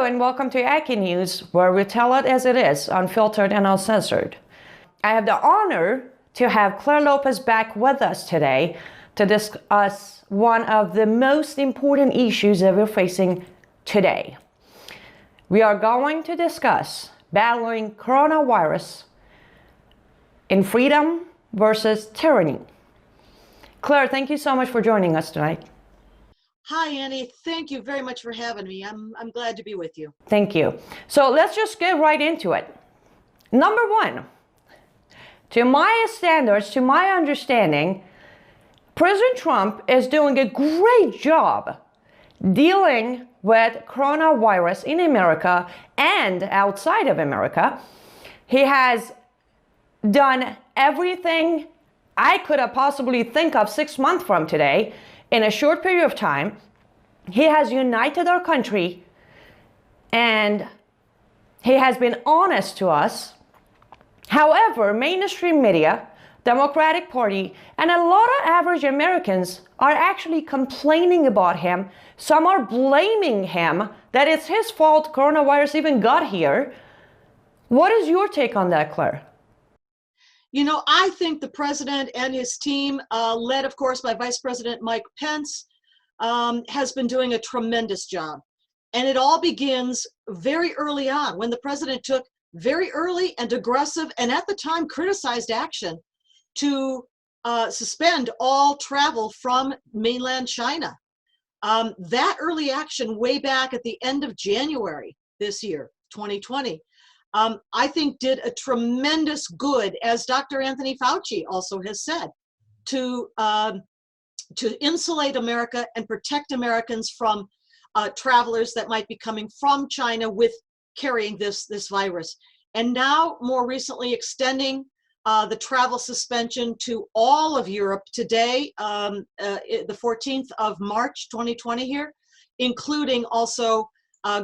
Hello and welcome to Aki News, where we tell it as it is, unfiltered and uncensored. I have the honor to have Claire Lopez back with us today to discuss one of the most important issues that we're facing today. We are going to discuss battling coronavirus in freedom versus tyranny. Claire, thank you so much for joining us tonight. Hi, Annie. Thank you very much for having me. I'm glad to be with you. Thank you. So let's just get right into it. Number one, to my standards, to my understanding, President Trump is doing a great job dealing with coronavirus in America and outside of America. He has done everything I could have possibly think of 6 months from today. In a short period of time, he has united our country and he has been honest to us. However, mainstream media, Democratic Party, and a lot of average Americans are actually complaining about him. Some are blaming him that it's his fault coronavirus even got here. What is your take on that, Claire? You know, I think the president and his team, led, of course, by Vice President Mike Pence, has been doing a tremendous job. And it all begins very early on when the president took very early and aggressive and at the time criticized action to suspend all travel from mainland China. That early action way back at the end of January this year, 2020, I think did a tremendous good, as Dr. Anthony Fauci also has said, to insulate America and protect Americans from travelers that might be coming from China with carrying this virus. And now, more recently, extending the travel suspension to all of Europe today, the 14th of March, 2020 here, including also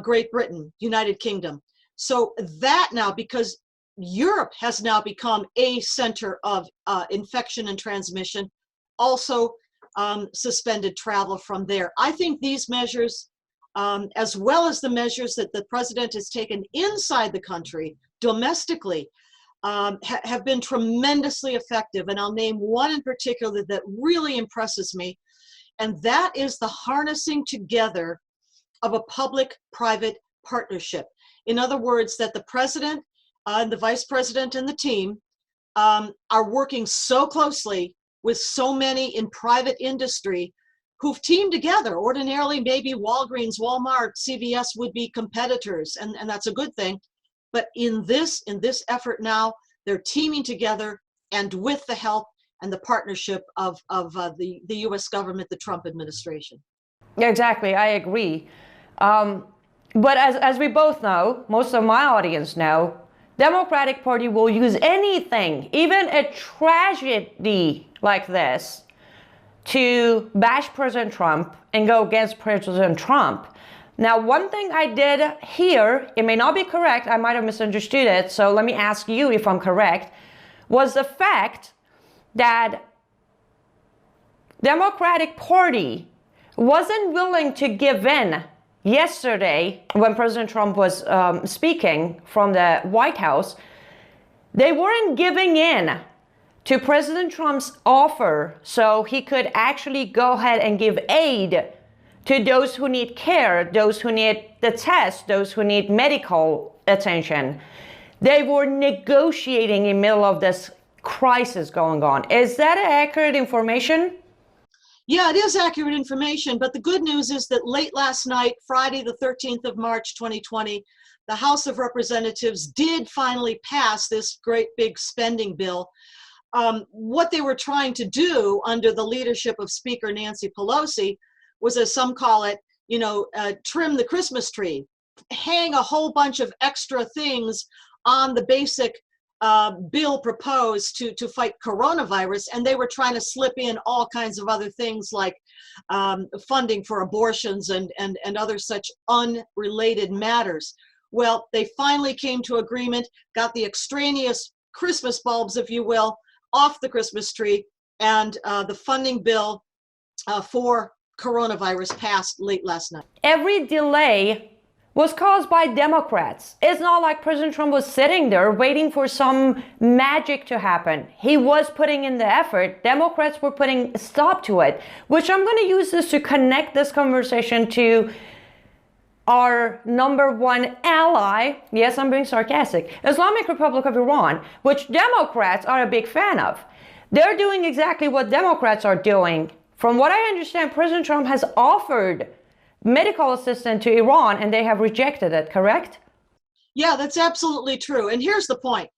Great Britain, United Kingdom. So that now, because Europe has now become a center of infection and transmission, also suspended travel from there. I think these measures, as well as the measures that the president has taken inside the country, domestically, have been tremendously effective. And I'll name one in particular that really impresses me, and that is the harnessing together of a public-private partnership. In other words, that the president and the vice president and the team are working so closely with so many in private industry who've teamed together. Ordinarily, maybe Walgreens, Walmart, CVS would be competitors, and that's a good thing. But in this effort now, they're teaming together and with the help and the partnership of the U.S. government, the Trump administration. Yeah, exactly, I agree. But as we both know, most of my audience know, Democratic Party will use anything, even a tragedy like this, to bash President Trump and go against President Trump. Now, one thing I did hear, it may not be correct, I might have misunderstood it, so let me ask you if I'm correct, was the fact that Democratic Party wasn't willing to give in yesterday when President Trump was speaking from the White House. They weren't giving in to President Trump's offer so he could actually go ahead and give aid to those who need care, those who need the test, those who need medical attention. They were negotiating in the middle of this crisis going on. Is that accurate information? Yeah, it is accurate information, but the good news is that late last night, Friday the 13th of March 2020, the House of Representatives did finally pass this great big spending bill. What they were trying to do under the leadership of Speaker Nancy Pelosi was, as some call it, trim the Christmas tree, hang a whole bunch of extra things on the basic bill proposed to fight coronavirus, and they were trying to slip in all kinds of other things like funding for abortions and other such unrelated matters. Well, they finally came to agreement, got the extraneous Christmas bulbs, if you will, off the Christmas tree, and the funding bill for coronavirus passed late last night. Every delay was caused by Democrats. It's not like President Trump was sitting there waiting for some magic to happen. He was putting in the effort. Democrats were putting a stop to it, which I'm going to use this to connect this conversation to our number one ally, yes, I'm being sarcastic, Islamic Republic of Iran, which Democrats are a big fan of. They're doing exactly what Democrats are doing. From what I understand, President Trump has offered medical assistance to Iran and they have rejected it, correct? Yeah, that's absolutely true. And here's the point.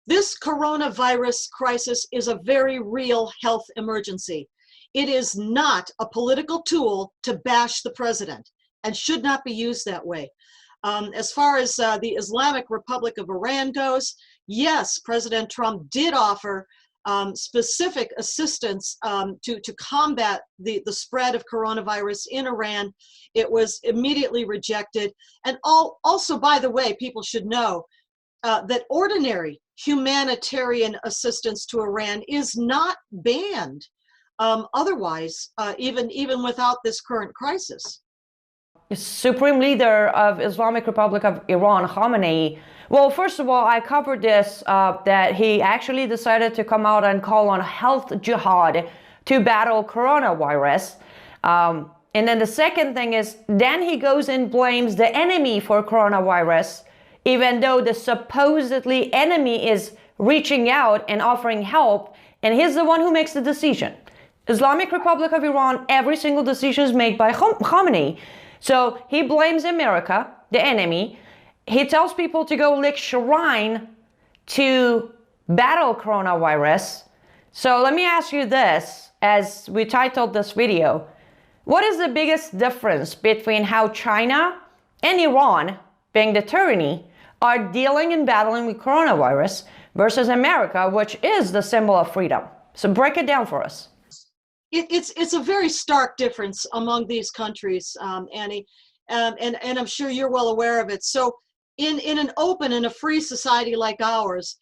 This coronavirus crisis is a very real health emergency. It is not a political tool to bash the president and should not be used that way. As far as the Islamic Republic of Iran goes, yes, President Trump did offer specific assistance to combat the spread of coronavirus in Iran. It was immediately rejected. And also, by the way, people should know that ordinary humanitarian assistance to Iran is not banned otherwise, even without this current crisis. Supreme Leader of Islamic Republic of Iran, Khamenei, well, first of all, I covered this, that he actually decided to come out and call on health jihad to battle coronavirus. And then the second thing is, then he goes and blames the enemy for coronavirus, even though the supposedly enemy is reaching out and offering help, and he's the one who makes the decision. Islamic Republic of Iran, every single decision is made by Khamenei. So he blames America, the enemy. He tells people to go lick shrine to battle coronavirus. So let me ask you this, as we titled this video. What is the biggest difference between how China and Iran, being the tyranny, are dealing and battling with coronavirus versus America, which is the symbol of freedom? So break it down for us. It's a very stark difference among these countries, Annie, and I'm sure you're well aware of it. So in an open and a free society like ours,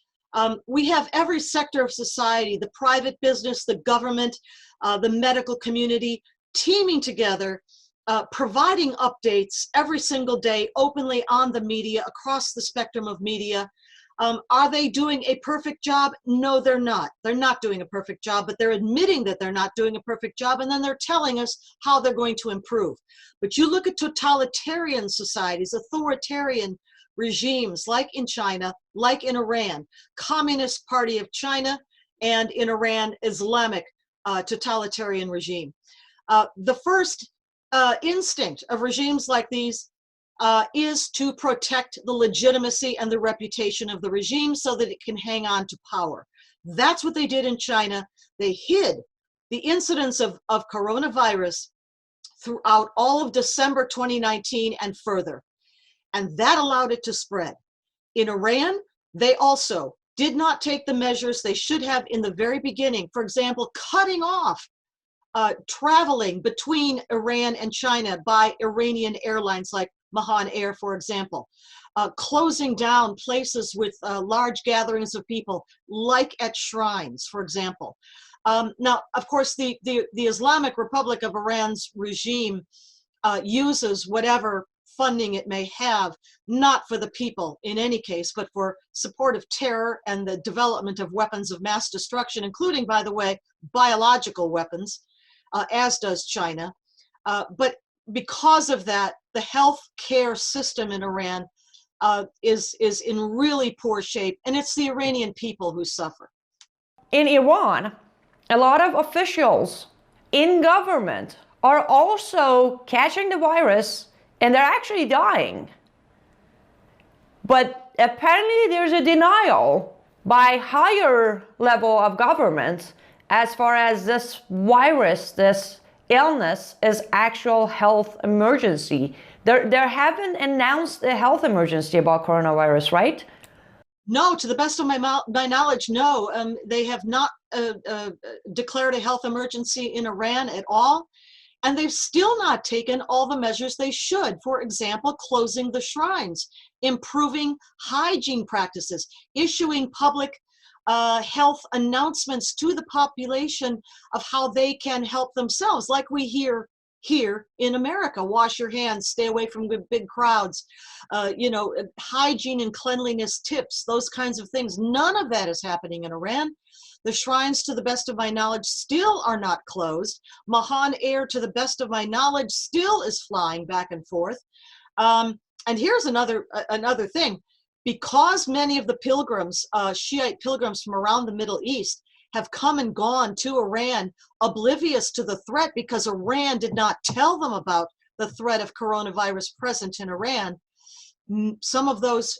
we have every sector of society, the private business, the government, the medical community, teaming together, providing updates every single day openly on the media, across the spectrum of media. Are they doing a perfect job? No, they're not. They're not doing a perfect job, but they're admitting that they're not doing a perfect job, and then they're telling us how they're going to improve. But you look at totalitarian societies, authoritarian regimes like in China, like in Iran, Communist Party of China, and in Iran, Islamic totalitarian regime. The first instinct of regimes like these is to protect the legitimacy and the reputation of the regime so that it can hang on to power. That's what they did in China. They hid the incidence of coronavirus throughout all of December 2019 and further. And that allowed it to spread. In Iran, they also did not take the measures they should have in the very beginning. For example, cutting off traveling between Iran and China by Iranian airlines like Mahan Air, for example, closing down places with large gatherings of people, like at shrines, for example. Now, of course, the Islamic Republic of Iran's regime uses whatever funding it may have, not for the people in any case, but for support of terror and the development of weapons of mass destruction, including, by the way, biological weapons, as does China. But because of that, the health care system in Iran is in really poor shape, and it's the Iranian people who suffer. In Iran, a lot of officials in government are also catching the virus and they're actually dying. But apparently there's a denial by higher level of government as far as this virus, this illness is actual health emergency. They haven't announced a health emergency about coronavirus, right? No, to the best of my knowledge, no. They have not declared a health emergency in Iran at all. And they've still not taken all the measures they should. For example, closing the shrines, improving hygiene practices, issuing public health announcements to the population of how they can help themselves, like we hear here in America. Wash your hands, stay away from big crowds, hygiene and cleanliness tips, those kinds of things. None of that is happening in Iran. The shrines, to the best of my knowledge, still are not closed. Mahan Air, to the best of my knowledge, still is flying back and forth. And here's another thing. Because many of the pilgrims, Shiite pilgrims from around the Middle East, have come and gone to Iran, oblivious to the threat because Iran did not tell them about the threat of coronavirus present in Iran, some of those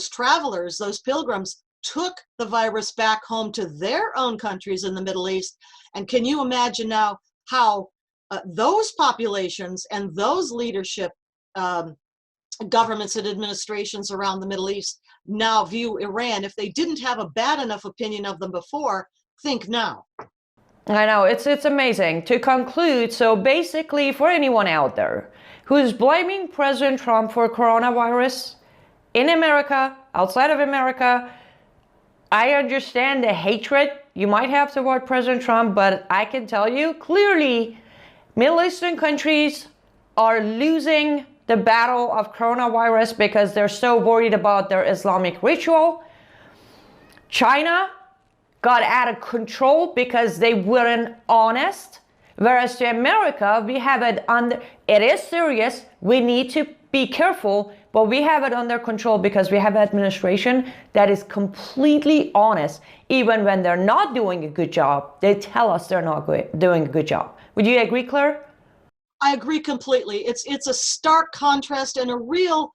travelers, those pilgrims, took the virus back home to their own countries in the Middle East. And can you imagine now how those populations and those leadership governments and administrations around the Middle East now view Iran? If they didn't have a bad enough opinion of them before, think now. I know, it's amazing. To conclude, so basically for anyone out there who's blaming President Trump for coronavirus in America, outside of America, I understand the hatred you might have toward President Trump, but I can tell you clearly, Middle Eastern countries are losing the battle of coronavirus because they're so worried about their Islamic ritual. China got out of control because they weren't honest. Whereas to America, we have it under, it is serious, we need to be careful, but we have it under control because we have an administration that is completely honest. Even when they're not doing a good job, they tell us they're not doing a good job. Would you agree, Claire? I agree completely. It's a stark contrast and a real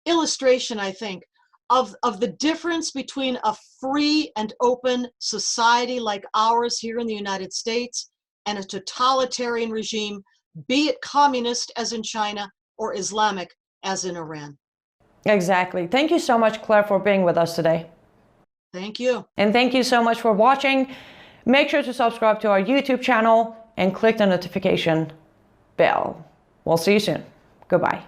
illustration, I think, of the difference between a free and open society like ours here in the United States and a totalitarian regime, be it communist as in China or Islamic as in Iran. Exactly. Thank you so much, Claire, for being with us today. Thank you. And thank you so much for watching. Make sure to subscribe to our YouTube channel and click the notification bell. We'll see you soon. Goodbye.